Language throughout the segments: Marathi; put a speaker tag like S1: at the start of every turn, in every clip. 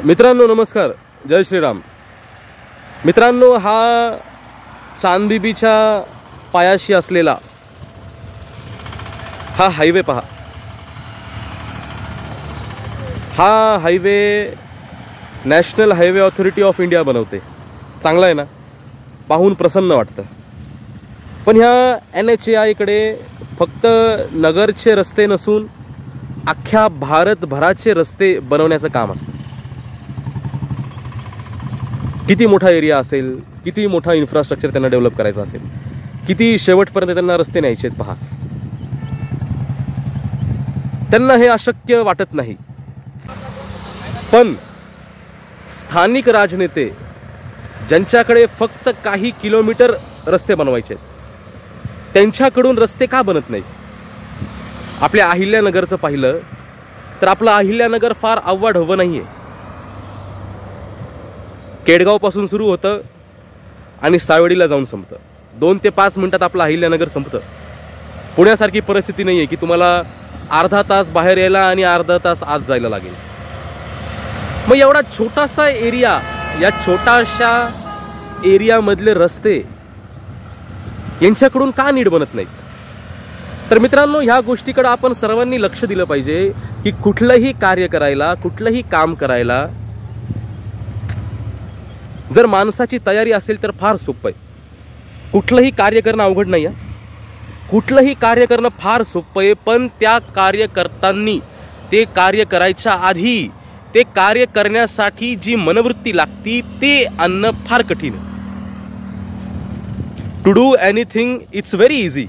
S1: मित्रांनो नमस्कार, जय श्रीराम। मित्रांनो, हा चांदबिबीच्या पायाशी असलेला हा हायवे पहा। हा highway national highway authority of India बनवते। चांगला आहे ना, पाहून प्रसन्न वाटतं। पण ह्या NHAI कडे फक्त नगरचे रस्ते नसून अख्ख्या भारतभराचे रस्ते बनवण्याचं काम असतं। किती मोठा एरिया असेल, किती मोठा इन्फ्रास्ट्रक्चर त्यांना डेव्हलप करायचा असेल, किती शेवटपर्यंत त्यांना रस्ते न्यायचे आहेत पहा। त्यांना हे अशक्य वाटत नाही, पण स्थानिक राजनेते ज्यांच्याकडे फक्त काही किलोमीटर रस्ते बनवायचे आहेत, त्यांच्याकडून रस्ते का बनत नाहीत? आपल्या अहिल्यानगरचं पाहिलं तर आपलं अहिल्यानगर फार अव्वाढव्य नाहीये। केडगाव पासून सुरू होतं आणि सावडीला जाऊन संपतं। 2 ते 5 मिनिटात आपलं अहिल्यानगर संपतं। पुण्यासारखी परिस्थिती नाहीये की तुम्हाला अर्धा तास बाहेर यायला आणि अर्धा तास आत जायला लागेल। मग एवढा छोटासा एरिया, या छोट्याशा एरियामधले रस्ते यांच्याकडून का नीट बनत नाहीत? तर मित्रांनो, ह्या गोष्टीकडे आपण सर्वांनी लक्ष दिलं पाहिजे की कुठलंही कार्य करायला, कुठलंही काम करायला जर माणसाची तयारी असेल तर फार सोपं आहे। कुठलंही कार्य करणं अवघड नाही आहे, कुठलंही कार्य करणं फार सोपं आहे। पण त्या कार्य करताना, ते कार्य करायच्या आधी, ते कार्य करण्यासाठी जी मनोवृत्ती लागती ते आणणं फार कठीण आहे। To do anything it's very easy,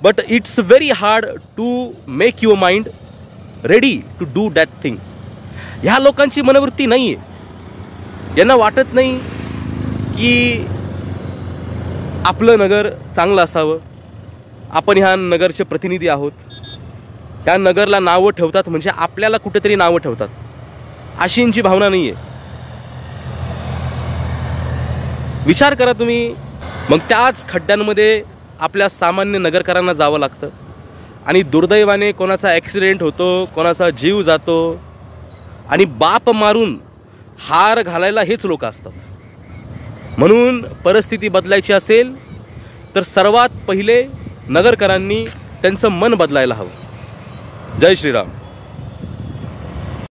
S1: but it's very hard to make your mind ready to do that thing. ह्या लोकांची मनोवृत्ती नाही आहे। यांना वाटत नाही की आपलं नगर चांगलं असावं, आपण ह्या नगरचे प्रतिनिधी आहोत। त्या नगरला नावं ठेवतात म्हणजे आपल्याला कुठेतरी नावं ठेवतात, अशी यांची भावना नाही आहे। विचार करा तुम्ही, मग त्याच खड्ड्यांमध्ये आपल्या सामान्य नगरकरांना जावं लागतं आणि दुर्दैवाने कोणाचा ॲक्सिडेंट होतो, कोणाचा जीव जातो आणि बाप मारून हार घालायला हेच लोक असतात। म्हणून परिस्थिती बदलायची असेल तर सर्वात पहिले नगरकरांनी त्यांचं मन बदलायला हवं। जय श्रीराम।